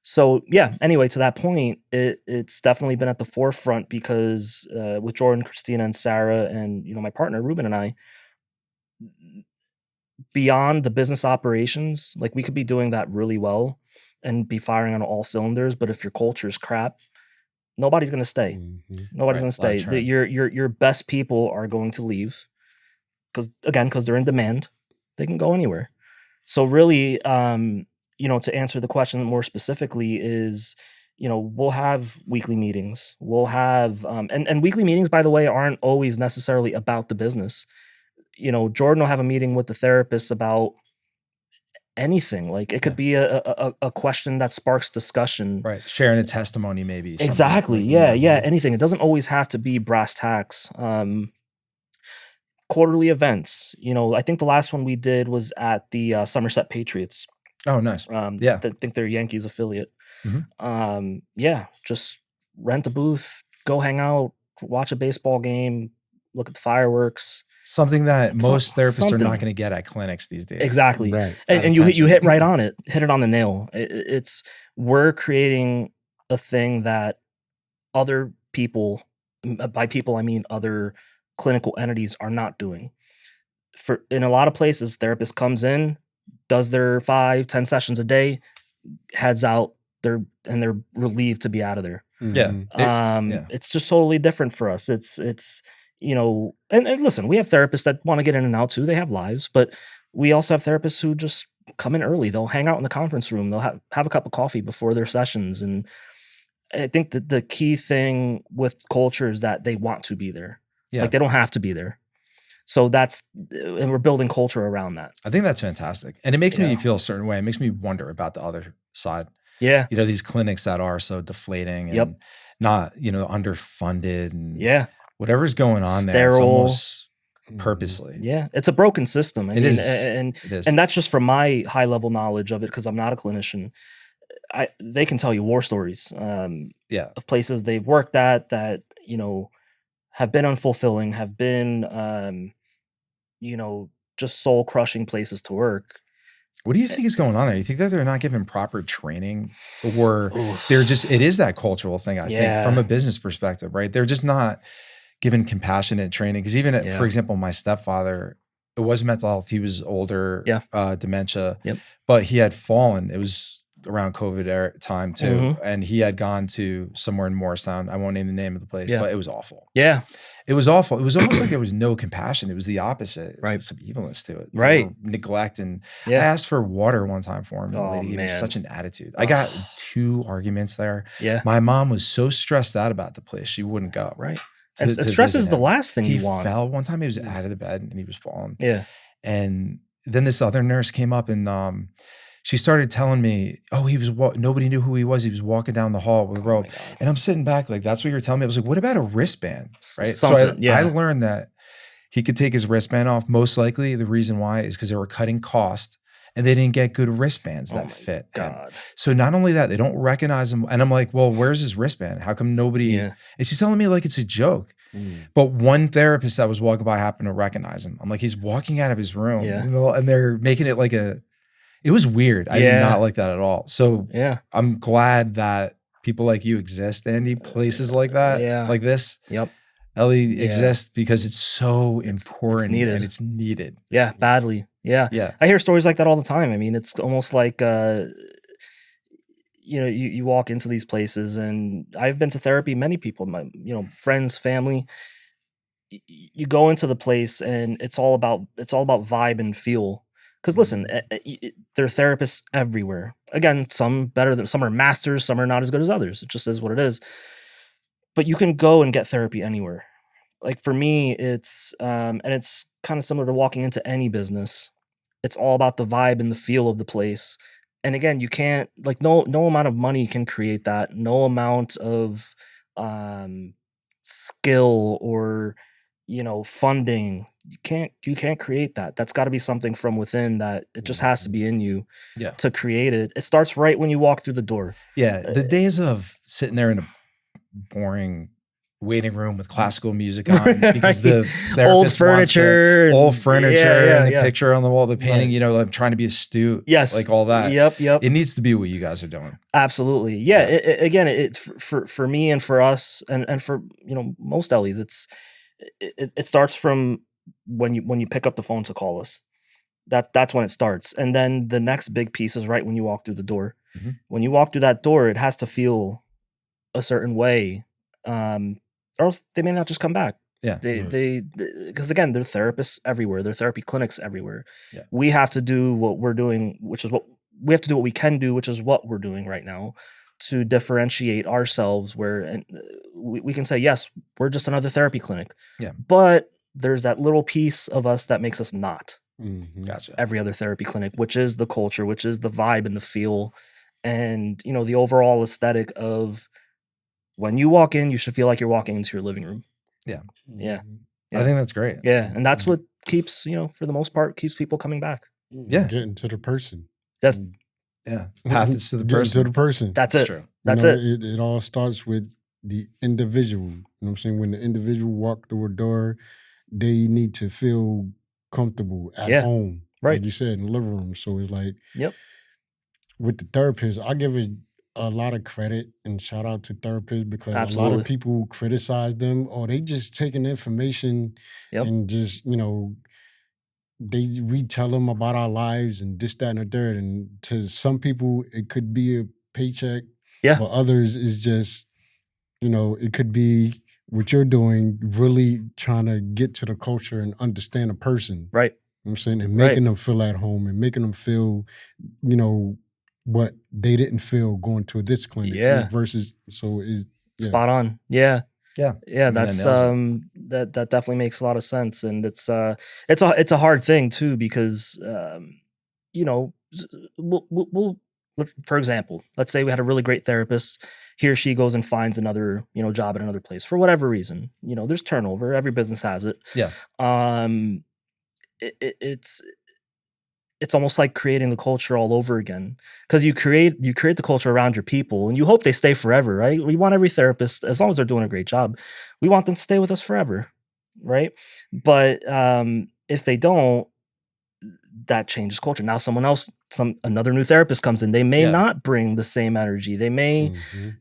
So yeah, anyway, to that point, it's definitely been at the forefront because with Jordan, Christina, and Sarah, and my partner Ruben and I, beyond the business operations, like we could be doing that really well and be firing on all cylinders, but if your culture is crap, nobody's going to stay. Nobody's going to stay. Your best people are going to leave because they're in demand. They can go anywhere. So really, to answer the question more specifically is, we'll have weekly meetings. We'll have, and weekly meetings, by the way, aren't always necessarily about the business. Jordan will have a meeting with the therapist about anything. Like it could be a question that sparks discussion. Right. Sharing a testimony, maybe. Exactly. Like, yeah. Anything. It doesn't always have to be brass tacks. Quarterly events. I think the last one we did was at the Somerset Patriots. Oh, nice. I think they're Yankees affiliate. Just rent a booth, go hang out, watch a baseball game, look at the fireworks. Something that most therapists are not going to get at clinics these days. Exactly. Right. And you hit right on it. Hit it on the nail. We're creating a thing that other people, by people I mean other clinical entities, are not doing. In a lot of places, therapist comes in, does their 5-10 sessions a day, heads out, they're relieved to be out of there. It's just totally different for us. It's and listen, we have therapists that want to get in and out too. They have lives, but we also have therapists who just come in early. They'll hang out in the conference room. They'll have a cup of coffee before their sessions. And I think that the key thing with culture is that they want to be there. Yeah. Like they don't have to be there. So and we're building culture around that. I think that's fantastic. And it makes me feel a certain way. It makes me wonder about the other side. Yeah. These clinics that are so deflating and not, underfunded and whatever's going on sterile. There. It's almost purposely. Yeah. It's a broken system. It is. And that's just from my high level knowledge of it, because I'm not a clinician. They can tell you war stories of places they've worked at that, have been unfulfilling, have been, just soul crushing places to work. What do you think is going on there? You think that they're not given proper training, or they're just, it is that cultural thing, I think, from a business perspective, right? They're just not given compassionate training. Because even, for example, my stepfather, it was mental health. He was older, dementia, but he had fallen. It was around COVID time too. And he had gone to somewhere in Morristown. I won't name the name of the place, but it was awful. Yeah. It was awful. It was almost like there was no compassion. It was the opposite. It was like some evilness to it. Right. Neglect. And I asked for water one time for him. And the lady gave me such an attitude. I got 2 arguments there. Yeah. My mom was so stressed out about the place. She wouldn't go. Right. And stress is the last thing you want. He fell one time. He was out of the bed and he was falling. Yeah. And then this other nurse came up and she started telling me, nobody knew who he was. He was walking down the hall with a rope. And I'm sitting back like, that's what you're telling me? I was like, what about a wristband? Right. So I learned that he could take his wristband off. Most likely the reason why is because they were cutting cost and they didn't get good wristbands that fit him. So not only that, they don't recognize him. And I'm like, well, where's his wristband? How come nobody? And she's telling me like it's a joke. But one therapist that was walking by happened to recognize him. I'm like, he's walking out of his room, and they're making it like it was weird. I did not like that at all. So I'm glad that people like you exist, Andy, places like that, like this. Ellie exists because it's so important and it's needed. Yeah, badly. Yeah. I hear stories like that all the time. I mean, it's almost like, you walk into these places, and I've been to therapy, many people, my, friends, family, you go into the place and it's all about vibe and feel. Because listen, there are therapists everywhere. Again, some better than some are masters, some are not as good as others. It just is what it is. But you can go and get therapy anywhere. Like for me, it's and it's kind of similar to walking into any business. It's all about the vibe and the feel of the place. And again, you can't like no amount of money can create that. No amount of um skill or funding. You can't create that. That's got to be something from within that it just has to be in you Yeah. to create it. It starts right when you walk through the door. Yeah. The days of sitting there in a boring waiting room with classical music on because the old therapist furniture, and the yeah. picture on the wall, the painting, Right. I'm trying to be astute. Yes. Like all that. Yep. It needs to be what you guys are doing. Absolutely. Yeah. Again, it's for me and for us and for, most Ellies, it starts from when you pick up the phone to call us. That's when it starts. And then the next big piece is right when you walk through the door. Mhm. When you walk through that door, it has to feel a certain way. Or else they may not just come back. Yeah. Because again, there are therapists everywhere. There are therapy clinics everywhere. Yeah. We have to do what we're doing, which is what we have to do what we can do, which is what we're doing right now to differentiate ourselves where we can say, yes, we're just another therapy clinic. Yeah. But there's that little piece of us that makes us not Gotcha. every other therapy clinic, which is the culture, which is the vibe and the feel and, the overall aesthetic of when you walk in, you should feel like you're walking into your living room. Yeah. Yeah. I think that's great. Yeah. And that's what keeps, for the most part, keeps people coming back. Yeah. Getting to the person. That's path is to the Getting person. to the person. That's it. True. That's it. It all starts with the individual. You know what I'm saying? When the individual walk through a door, they need to feel comfortable at home. Right. Like you said, in the living room. So it's like, Yep. with the therapist, I give it a lot of credit and shout out to therapists because a lot Absolutely. of people criticize them or they just taking information Yep. and just, we tell them about our lives and this, that, and the third. And to some people, it could be a paycheck. Yeah. For others, it's just, it could be what you're doing, really trying to get to the culture and understand a person. Right. You know what I'm saying? And making them feel at home and making them feel, what they didn't feel going to this clinic. Yeah. Versus, so it's spot on. Yeah. Yeah. Yeah. That's that definitely makes a lot of sense. And it's a hard thing too, because we'll for example, let's say we had a really great therapist. He or she goes and finds another, job at another place for whatever reason. There's turnover. Every business has it. Yeah. It's almost like creating the culture all over again, because you create the culture around your people and you hope they stay forever, right? We want every therapist, as long as they're doing a great job, we want them to stay with us forever, right? But if they don't, that changes culture. Now another new therapist comes in. They may not bring the same energy. They may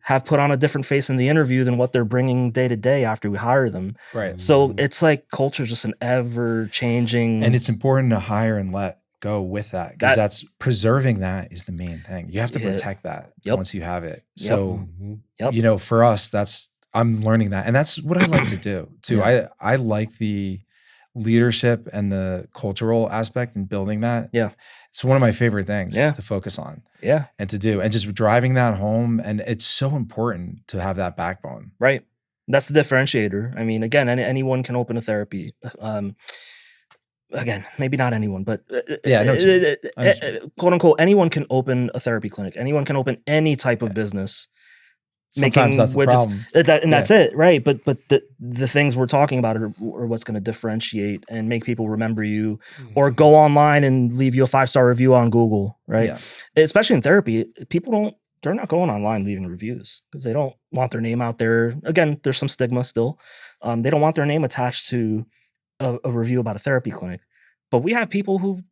have put on a different face in the interview than what they're bringing day to day after we hire them. Right. So it's like culture is just an ever changing. And it's important to hire and let go with that, because that's preserving that is the main thing. You have to protect that once you have it. So, for us, I'm learning that. And that's what I like to do too. I like the leadership and the cultural aspect and building that. Yeah. It's one of my favorite things to focus on. Yeah. And to do, and just driving that home. And it's so important to have that backbone. Right. That's the differentiator. I mean, again, anyone can open a therapy. Again, maybe not anyone, but quote unquote, anyone can open a therapy clinic. Anyone can open any type of business. Sometimes that's the problem. That's it, right? But the things we're talking about are what's going to differentiate and make people remember you, or go online and leave you a 5-star review on Google, right? Yeah. Especially in therapy, they're not going online leaving reviews because they don't want their name out there. Again, there's some stigma still. They don't want their name attached to a review about a therapy clinic. But we have people who,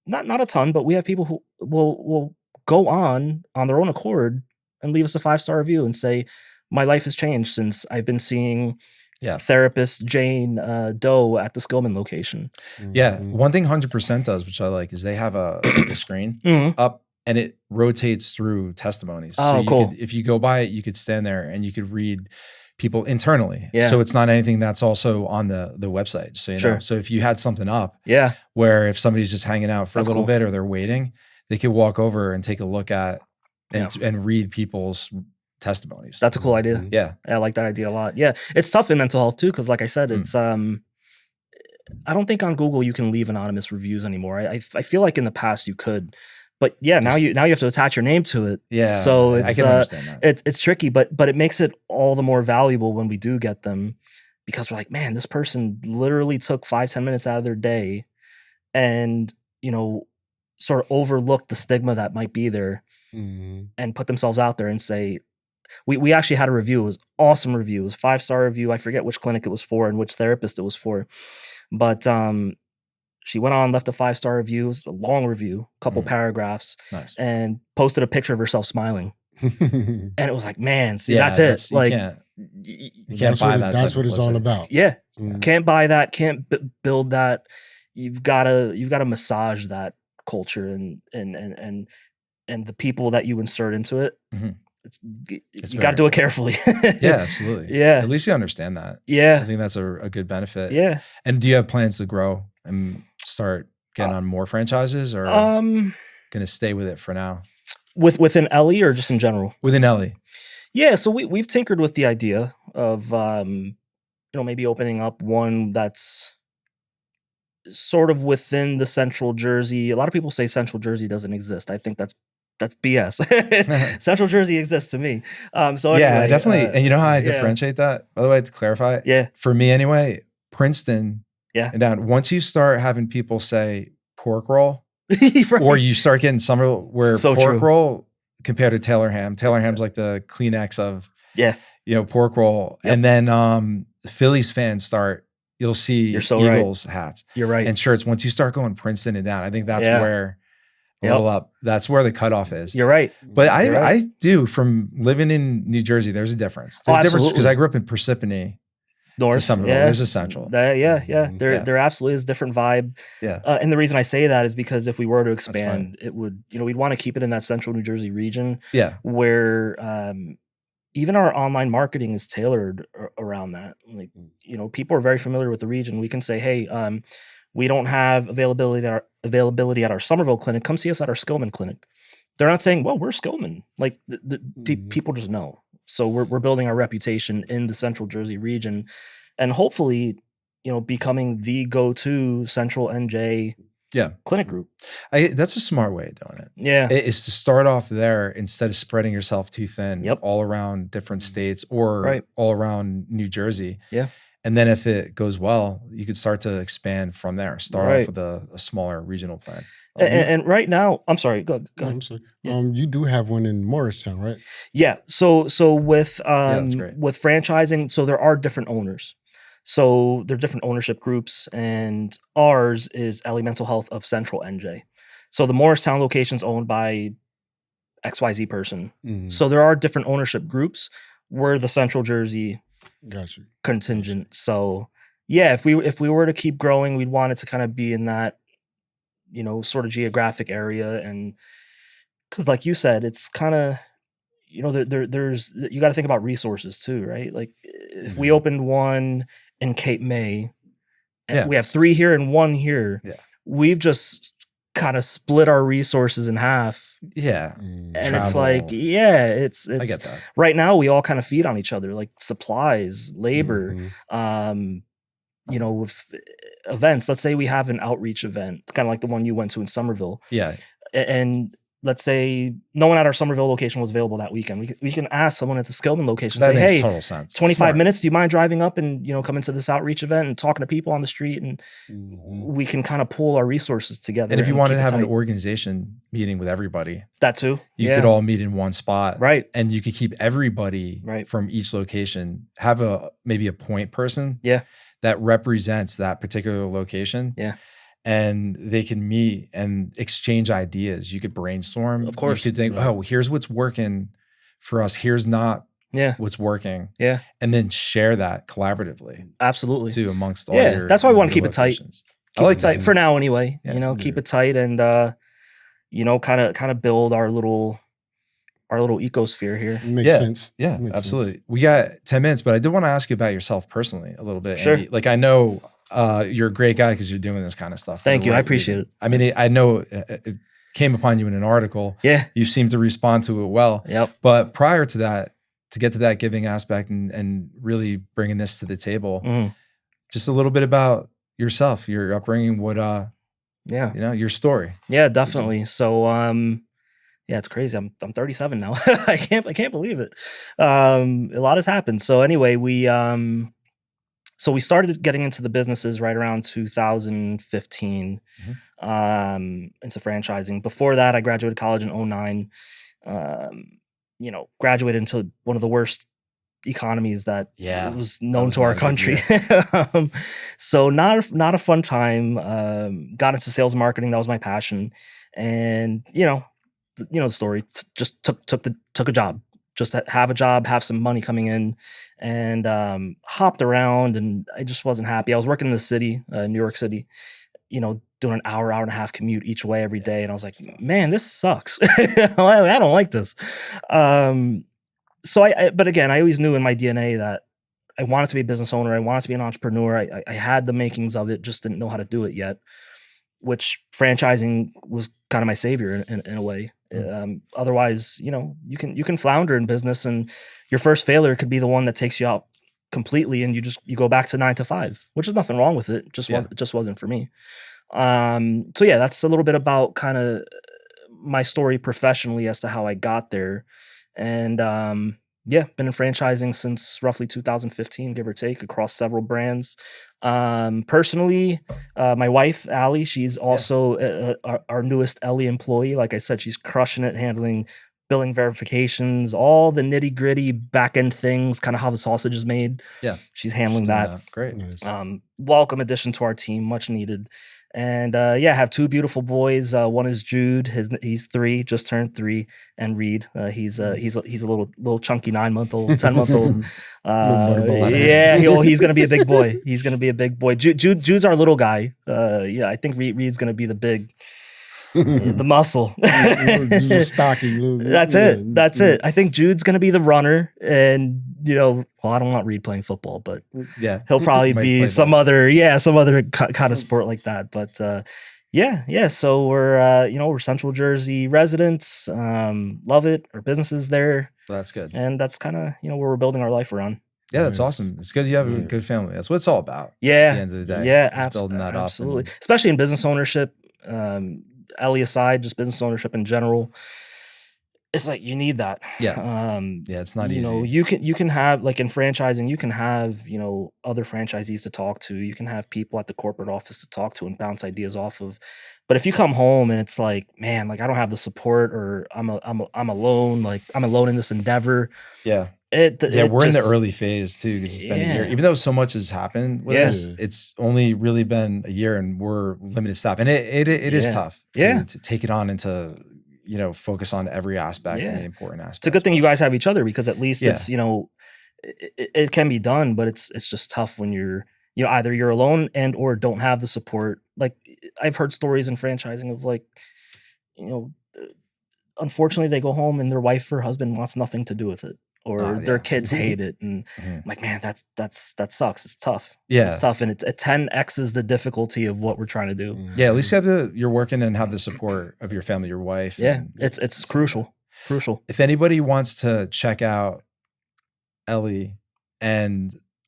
not a ton, but we have people who will go on their own accord and leave us a 5-star review and say, my life has changed since I've been seeing therapist Jane Doe at the Skillman location. Yeah. One thing 100% does, which I like, is they have a screen up and it rotates through testimonies. So cool. if you go by it, you could stand there and you could read people internally. Yeah. So it's not anything that's also on the website. So, you know, so if you had something up where if somebody's just hanging out for a little bit or they're waiting, they could walk over and take a look at and read people's testimonies. That's a cool idea. Yeah. I like that idea a lot. Yeah. It's tough in mental health too. Cause like I said, it's, I don't think on Google you can leave anonymous reviews anymore. I feel like in the past you could, but yeah, now you have to attach your name to it. Yeah. So it's, I can understand that. It's tricky, but it makes it all the more valuable when we do get them, because we're like, man, this person literally took 5-10 minutes out of their day and, you know, sort of overlooked the stigma that might be there and put themselves out there and say, we actually had a review. It was awesome review. It was 5-star review. I forget which clinic it was for and which therapist it was for. But she went on, left a 5-star review. It was a long review, a couple paragraphs, and posted a picture of herself smiling. And it was like, man, see, that's it. Like, you can't buy that. That's what it's all about. Yeah, can't buy that. Can't build that. You've got to massage that culture and the people that you insert into it. You got to do it carefully. Yeah, absolutely. Yeah. At least you understand that. Yeah. I think that's a good benefit. Yeah. And do you have plans to grow and start getting on more franchises, or going to stay with it for now? Within Ellie or just in general? Within Ellie. Yeah. So we've tinkered with the idea of, you know, maybe opening up one that's sort of within the Central Jersey. A lot of people say Central Jersey doesn't exist. I think that's BS. Central Jersey exists to me. So anyway, yeah, definitely. And you know how I differentiate that? By the way, to clarify, for me anyway, Princeton, and down. Once you start having people say pork roll, or you start getting somewhere where pork roll compared to Taylor ham. Taylor ham's like the Kleenex of you know, pork roll, and then Phillies fans start. You'll see Eagles hats. You're right. And shirts. Once you start going Princeton and down, I think that's where. Level up. That's where the cutoff is. You're right. But I do, from living in New Jersey, there's a difference. There's a difference because I grew up in Parsippany, North, Somerville. There's a Central. There absolutely is a different vibe. Yeah. And the reason I say that is because if we were to expand, it would, you know, we'd want to keep it in that Central New Jersey region. Yeah. Where even our online marketing is tailored around that. Like, you know, people are very familiar with the region. We can say, hey, we don't have availability at our Somerville clinic. Come see us at our Skillman clinic. They're not saying, well, we're Skillman. Like people just know. So we're building our reputation in the Central Jersey region, and hopefully, you know, becoming the go-to Central NJ clinic group. That's a smart way of doing it. Yeah. It is to start off there instead of spreading yourself too thin all around different states or all around New Jersey. Yeah. And then if it goes well, you could start to expand from there. Start off with a smaller regional plan. And right now, I'm sorry. Go ahead. I'm sorry. You do have one in Morristown, right? Yeah. So with with franchising, so there are different owners. So there are different ownership groups, and ours is Ellie Mental Health of Central NJ. So the Morristown location is owned by XYZ person. So there are different ownership groups. We're the Central Jersey contingent. So yeah, if we were to keep growing, we'd want it to kind of be in that, you know, sort of geographic area. And because like you said, it's kind of, you know, there's you got to think about resources too, right? Like if we opened one in Cape May and we have 3 here and 1 here, we've just kind of split our resources in half. Yeah. And travel. It's like, it's I get that. Right now we all kind of feed on each other, like supplies, labor, you know, with events. Let's say we have an outreach event, kind of like the one you went to in Somerville. Yeah. And let's say no one at our Somerville location was available that weekend. We can ask someone at the Skillman location, that say, makes hey, total sense. 25 minutes, do you mind driving up and, you know, coming to this outreach event and talking to people on the street? And we can kind of pool our resources together. And if you wanted to have an organization meeting with everybody, that too, you could all meet in one spot. Right. And you could keep everybody from each location, have maybe a point person that represents that particular location. Yeah. And they can meet and exchange ideas. You could brainstorm. Of course. You could think, oh, here's what's working for us. Here's not what's working. Yeah. And then share that collaboratively. Absolutely. Too, amongst all your that's why we want to keep it tight. I like tight for now anyway. You know, keep it tight and you know, kind of build our little our little ecosphere here. Makes sense. Yeah, Makes absolutely. sense. We got 10 minutes, but I did want to ask you about yourself personally a little bit, Sure. Andy. Like, I know you're a great guy because you're doing this kind of stuff. Thank you. I appreciate it. I mean, I know it came upon you in an article. Yeah. You seem to respond to it well. Yep. But prior to that, to get to that giving aspect and really bringing this to the table, just a little bit about yourself, your upbringing, what, yeah, you know, your story. Yeah, definitely. So, yeah, it's crazy. I'm 37 now. I can't believe it. A lot has happened. So anyway, we started getting into the businesses right around 2015, into franchising. Before that, I graduated college in 2009. You know, graduated into one of the worst economies that was known to our country. So not a fun time. Got into sales and marketing. That was my passion. And you know the story. Just took a job, just have a job, have some money coming in, and hopped around. And I just wasn't happy. I was working in the city, New York City, you know, doing an hour and a half commute each way every day. And I was like, man, this sucks. I don't like this. So but again, I always knew in my DNA that I wanted to be a business owner. I wanted to be an entrepreneur. I had the makings of it, just didn't know how to do it yet, which franchising was kind of my savior in a way. Otherwise, you know, you can flounder in business, and your first failure could be the one that takes you out completely, and you go back to 9 to 5, which is nothing wrong with it. It just wasn't for me. So yeah, that's a little bit about kind of my story professionally as to how I got there. And yeah, been in franchising since roughly 2015, give or take, across several brands. Personally, my wife, Allie, she's also our newest Ellie employee. Like I said, she's crushing it, handling billing verifications, all the nitty gritty back end things, kind of how the sausage is made. Yeah. She's handling that. Great. Nice. Welcome addition to our team, much needed. And yeah, I have 2 beautiful boys. One is Jude. He's 3, just turned 3, and Reed. He's a little chunky 9-month-old, 10-month-old. Yeah, he's gonna be a big boy. He's gonna be a big boy. Jude's our little guy. Yeah, I think Reed's gonna be the big. The muscle. Stocky. That's it. That's it. I think Jude's gonna be the runner, and you know, well, I don't want Reed playing football, but yeah, he'll probably be some other kind of sport like that. But yeah. So we're Central Jersey residents. Love it. Our business is there. That's good, and that's kind of where we're building our life around. Yeah, that's awesome. It's good you have a good family. That's what it's all about. Yeah, at the end of the day. Yeah, building that absolutely. up, Especially in business ownership. Ellie aside, just business ownership in general, it's like you need that. Yeah. It's not easy. You know, you can have, like in franchising, you can have, other franchisees to talk to. You can have people at the corporate office to talk to and bounce ideas off of. But if you come home and it's like, man, like I don't have the support, or I'm alone, like I'm alone in this endeavor. Yeah. We're in the early phase too, because it's been a year. Even though so much has happened with us, it's only really been a year, and we're limited staff, and it is tough to take it on and to focus on every aspect and the important aspects. It's a good thing you guys have each other, because at least it's it can be done, but it's just tough when you're either you're alone and or don't have the support. Like I've heard stories in franchising of like unfortunately they go home and their wife or husband wants nothing to do with it. Or their kids hate it, and I'm like, man, that sucks. It's tough. Yeah, it's tough, and it 10x's the difficulty of what we're trying to do. Yeah, at least you have you're working and have the support of your family, your wife. Yeah, it's crucial. Crucial. If anybody wants to check out Ellie,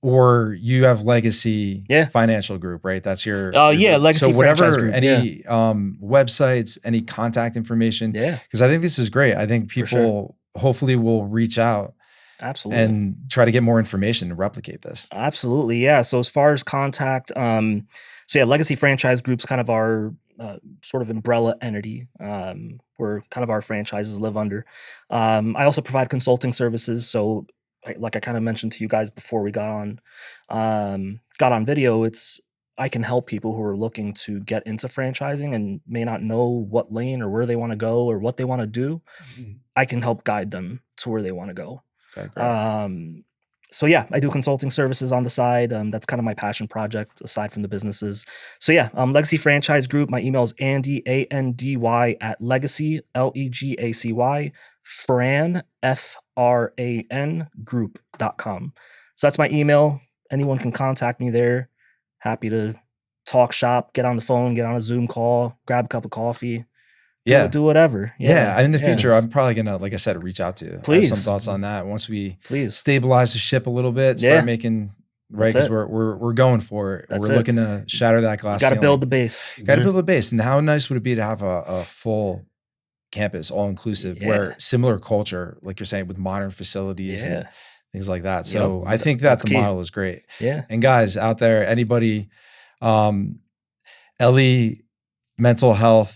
or you have Legacy Financial Group, right? That's your Legacy. So whatever, group, any websites, any contact information. Yeah, because I think this is great. I think people hopefully will reach out. Absolutely. And try to get more information to replicate this. Absolutely. Yeah. So as far as contact, Legacy Franchise Group's kind of our sort of umbrella entity, where kind of our franchises live under. I also provide consulting services. So like I kind of mentioned to you guys before we got on video, I can help people who are looking to get into franchising and may not know what lane or where they want to go or what they want to do. I can help guide them to where they want to go. Okay, So yeah, I do consulting services on the side. That's kind of my passion project aside from the businesses. So yeah, Legacy Franchise Group. My email is Andy ANDY at Legacy LEGACY Fran FRAN group.com. So that's my email. Anyone can contact me there. Happy to talk shop, get on the phone, get on a Zoom call, grab a cup of coffee. Do whatever. Yeah. In the future, I'm probably going to, like I said, reach out to you. Please. I have some thoughts on that. Once we Please stabilize the ship a little bit, start making, right? Because we're going for it. We're looking to shatter that glass ceiling. Got to build the base. Got to build the base. And how nice would it be to have a full campus, all inclusive, where similar culture, like you're saying, with modern facilities and things like that. So I think that the model is great. Yeah. And guys out there, anybody, Ellie Mental Health,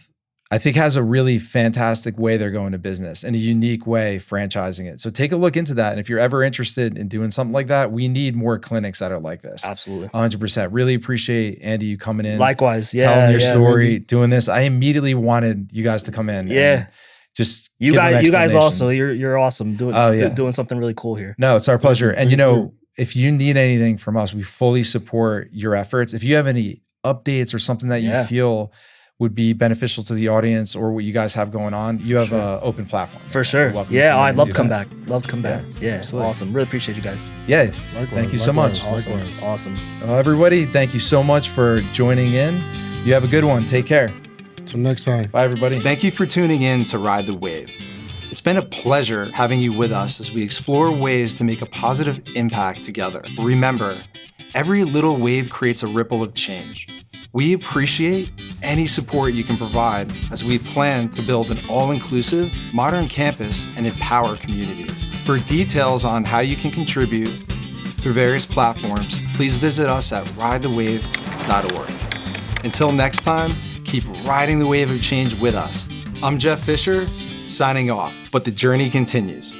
I think has a really fantastic way they're going to business and a unique way franchising it. So take a look into that. And if you're ever interested in doing something like that, we need more clinics that are like this. Absolutely. 100%. Really appreciate Andy, you coming in. Likewise. Telling your story, doing this. I immediately wanted you guys to come in. Yeah. Just you guys also, you're awesome doing something really cool here. No, it's our pleasure. And you know, if you need anything from us, we fully support your efforts. If you have any updates or something that you feel would be beneficial to the audience or what you guys have going on, you have an open platform. For sure. Yeah, I'd love to come back. Love to come back. Yeah, absolutely. Awesome. Really appreciate you guys. Yeah, thank you so much. Awesome. Everybody, thank you so much for joining in. You have a good one. Take care. Till next time. Bye, everybody. Thank you for tuning in to Ride the Wave. It's been a pleasure having you with us as we explore ways to make a positive impact together. Remember, every little wave creates a ripple of change. We appreciate any support you can provide as we plan to build an all-inclusive, modern campus and empower communities. For details on how you can contribute through various platforms, please visit us at ridethewave.org. Until next time, keep riding the wave of change with us. I'm Jeff Fisher, signing off, but the journey continues.